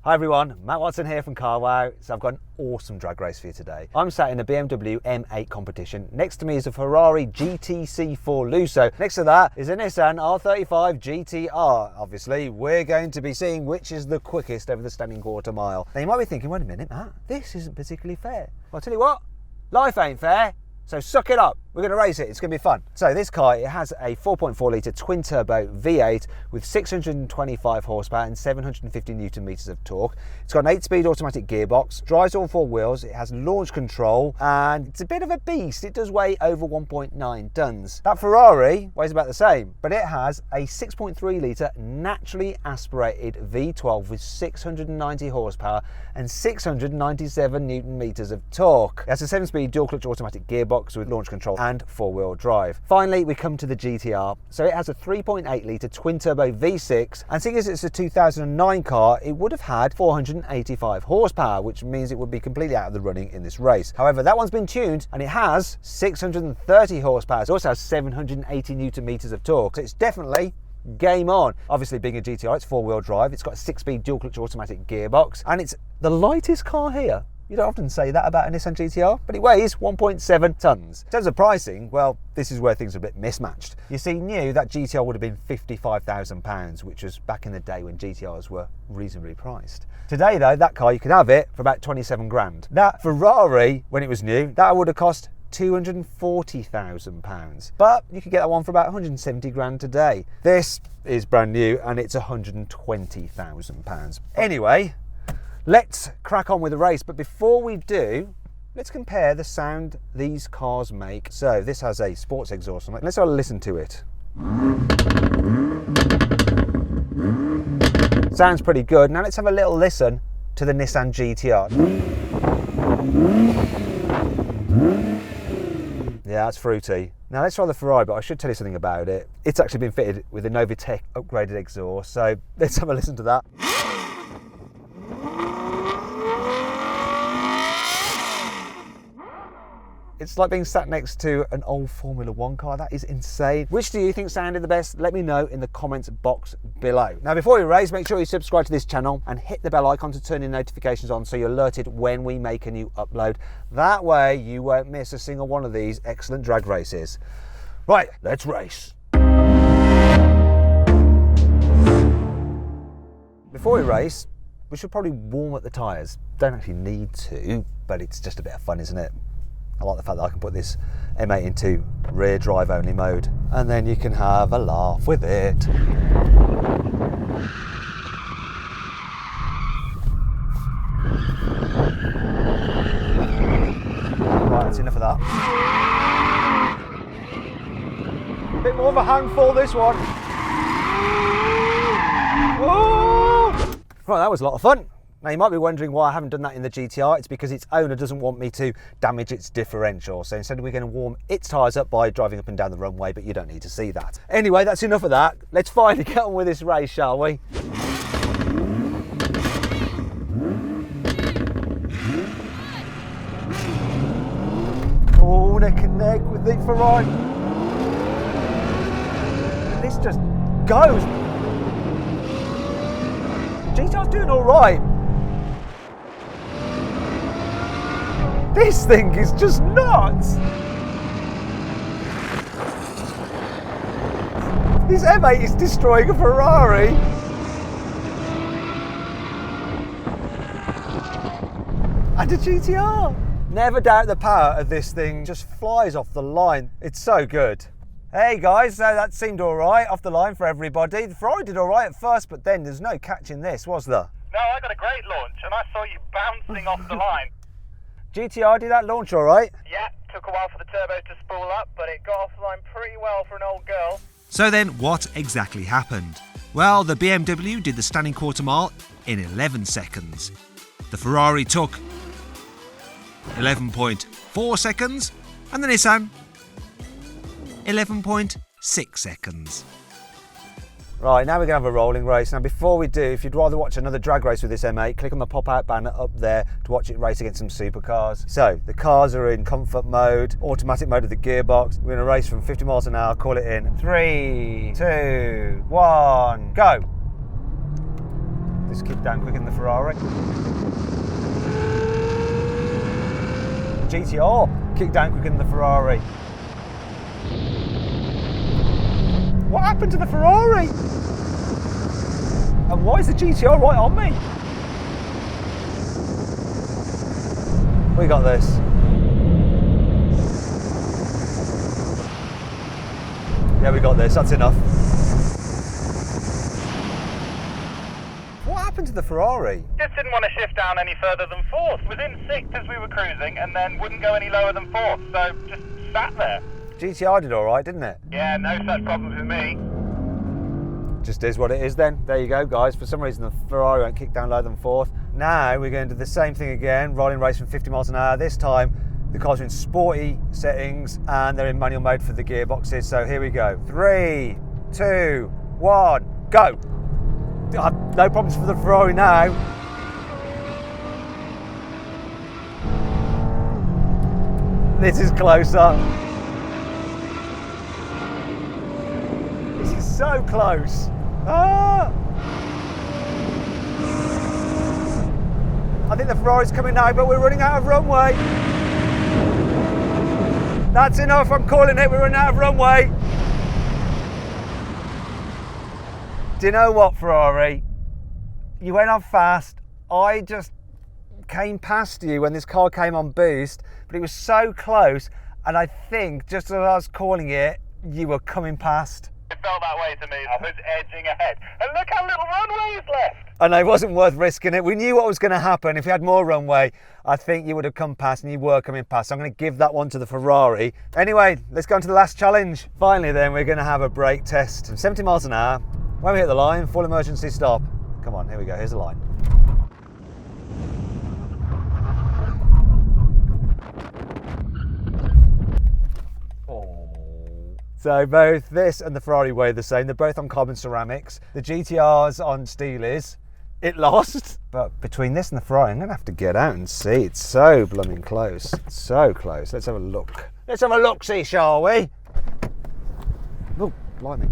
Hi everyone, Matt Watson here from carwow. So I've got an awesome drag race for you today. I'm sat in a BMW M8 competition. Next to me is a Ferrari GTC4 Lusso. Next to that is a Nissan R35 GTR. Obviously, we're going to be seeing which is the quickest over the standing quarter mile. Now you might be thinking, wait a minute, Matt, this isn't particularly fair. Well, I'll tell you what, life ain't fair. So suck it up, we're gonna race it, it's gonna be fun. So this car, it has a 4.4 litre twin turbo V8 with 625 horsepower and 750 Newton meters of torque. It's got an 8-speed automatic gearbox, drives all four wheels, it has launch control, and it's a bit of a beast. It does weigh over 1.9 tons. That Ferrari weighs about the same, but it has a 6.3 litre naturally aspirated V12 with 690 horsepower and 697 Newton meters of torque. It has a 7-speed dual clutch automatic gearbox with launch control and four-wheel drive. Finally, we come to the GTR. So it has a 3.8 litre twin turbo V6, and seeing as it's a 2009 car, it would have had 485 horsepower, which means it would be completely out of the running in this race. However, that one's been tuned and it has 630 horsepower. It also has 780 Newton meters of torque. So it's definitely game on. Obviously, being a GTR, it's four-wheel drive. It's got a 6-speed dual clutch automatic gearbox, and it's the lightest car here. You don't often say that about a Nissan GTR, but it weighs 1.7 tons. In terms of pricing, well, this is where things are a bit mismatched. You see, new, that GTR would have been £55,000, which was back in the day when GTRs were reasonably priced. Today though, that car, you can have it for about 27 grand. That Ferrari, when it was new, that would have cost £240,000. But you could get that one for about 170 grand today. This is brand new and it's £120,000. Anyway, let's crack on with the race, but before we do, let's compare the sound these cars make. So this has a sports exhaust on it. Let's have a listen to it. Sounds pretty good. Now let's have a little listen to the Nissan GTR. Yeah, that's fruity. Now let's try the Ferrari, but I should tell you something about it. It's actually been fitted with a Novitec upgraded exhaust, so let's have a listen to that. It's like being sat next to an old Formula One car. That is insane. Which do you think sounded the best? Let me know in the comments box below. Now, before we race, make sure you subscribe to this channel and hit the bell icon to turn your notifications on so you're alerted when we make a new upload. That way you won't miss a single one of these excellent drag races. Right, let's race. Before we race, we should probably warm up the tyres. Don't actually need to, but it's just a bit of fun, isn't it? I like the fact that I can put this M8 into rear drive only mode, and then you can have a laugh with it. Right, that's enough of that. A bit more of a handful, this one. Whoa! Right, that was a lot of fun. Now you might be wondering why I haven't done that in the GTR. It's because its owner doesn't want me to damage its differential. So instead we're going to warm its tyres up by driving up and down the runway, but you don't need to see that. Anyway, that's enough of that. Let's finally get on with this race, shall we? Oh, neck and neck with the Ferrari. This just goes. GTR's doing all right. This thing is just nuts! This M8 is destroying a Ferrari! And a GTR! Never doubt the power of this thing, just flies off the line. It's so good. Hey guys, so that seemed alright off the line for everybody. The Ferrari did alright at first, but then there's no catching this, was there? No, I got a great launch and I saw you bouncing off the line. GTR, did that launch all right? Yeah, took a while for the turbos to spool up, but it got off the line pretty well for an old girl. So then, what exactly happened? Well, the BMW did the standing quarter mile in 11 seconds. The Ferrari took 11.4 seconds, and the Nissan 11.6 seconds. Right, now we're going to have a rolling race. Now before we do, if you'd rather watch another drag race with this M8, click on the pop-out banner up there to watch it race against some supercars. So, the cars are in comfort mode, automatic mode of the gearbox. We're going to race from 50 miles an hour, call it in 3, 2, 1, go! This kicked down quicker than the Ferrari. The GTR kicked down quicker than the Ferrari. What happened to the Ferrari? And why is the GTR right on me? We got this. Yeah, we got this, that's enough. What happened to the Ferrari? Just didn't want to shift down any further than fourth. Was in sixth as we were cruising and then wouldn't go any lower than fourth, so just sat there. GTR did alright, didn't it? Yeah, no such problems with me. Just is what it is then. There you go, guys. For some reason the Ferrari won't kick down lower than fourth. Now we're going to do the same thing again, rolling race from 50 miles an hour. This time the cars are in sporty settings and they're in manual mode for the gearboxes. So here we go. 3, 2, 1, go. No problems for the Ferrari now. This is closer. This is so close. Ah! I think the Ferrari's coming now, but we're running out of runway. That's enough, I'm calling it, we're running out of runway. Do you know what, Ferrari? You went on fast. I just came past you when this car came on boost, but it was so close, and I think, just as I was calling it, you were coming past. It felt that way to me. I was edging ahead. And look how little runway is left. And it wasn't worth risking it. We knew what was going to happen. If we had more runway, I think you would have come past, and you were coming past. So I'm going to give that one to the Ferrari. Anyway, let's go on to the last challenge. Finally then, we're going to have a brake test. 70 miles an hour. When we hit the line, full emergency stop. Come on, here we go. Here's the line. So both this and the Ferrari weigh the same. They're both on carbon ceramics. The GTR's on Steelies. It lost. But between this and the Ferrari, I'm going to have to get out and see. It's so blooming close. It's so close. Let's have a look. Let's have a look-see, shall we? Oh, blimey.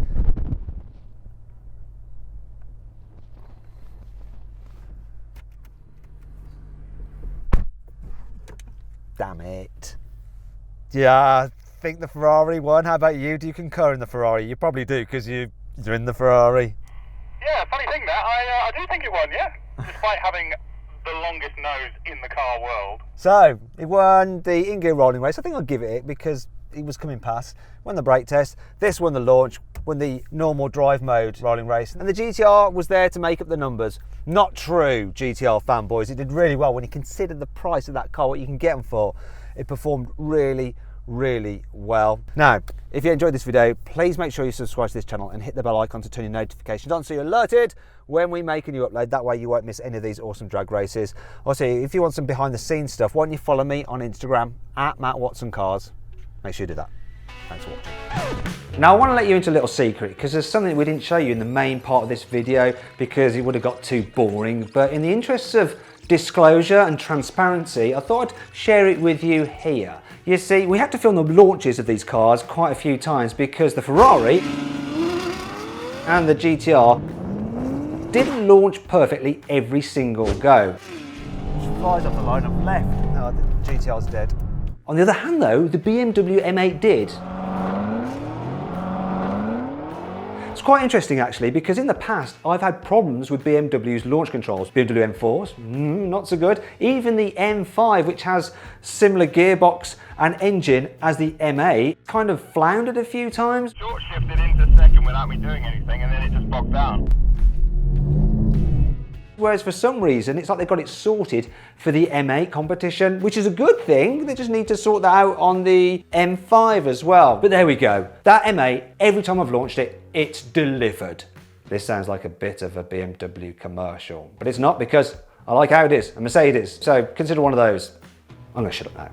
Damn it. Yeah. I think the Ferrari won. How about you? Do you concur in the Ferrari? You probably do because you're in the Ferrari. Yeah, funny thing that. I do think it won, yeah. Despite having the longest nose in the car world. So, he won the in-gear rolling race. I think I'll give it because he was coming past. Won the brake test. This won the launch. Won the normal drive mode rolling race. And the GTR was there to make up the numbers. Not true, GTR fanboys. It did really well when you consider the price of that car, what you can get them for. It performed really well. Now, if you enjoyed this video, please make sure you subscribe to this channel and hit the bell icon to turn your notifications on so you're alerted when we make a new upload. That way you won't miss any of these awesome drag races. Also, if you want some behind the scenes stuff, why don't you follow me on Instagram at Matt Watson Cars. Make sure you do that. Thanks for watching. Now I want to let you into a little secret because there's something we didn't show you in the main part of this video because it would have got too boring, but in the interests of disclosure and transparency, I thought I'd share it with you here. You see, we had to film the launches of these cars quite a few times because the Ferrari and the GTR didn't launch perfectly every single go. Flies off the line of left. No, the GTR's dead. On the other hand though, the BMW M8 did. It's quite interesting actually because in the past I've had problems with BMW's launch controls. BMW M4s, not so good. Even the M5, which has similar gearbox and engine as the M8, kind of floundered a few times. Short shifted into second without me doing anything and then it just bogged down. Whereas for some reason, it's like they got it sorted for the M8 competition, which is a good thing. They just need to sort that out on the M5 as well. But there we go. That M8, every time I've launched it, it's delivered. This sounds like a bit of a BMW commercial, but it's not because I like how it is, a Mercedes. So consider one of those. I'm gonna shut up now.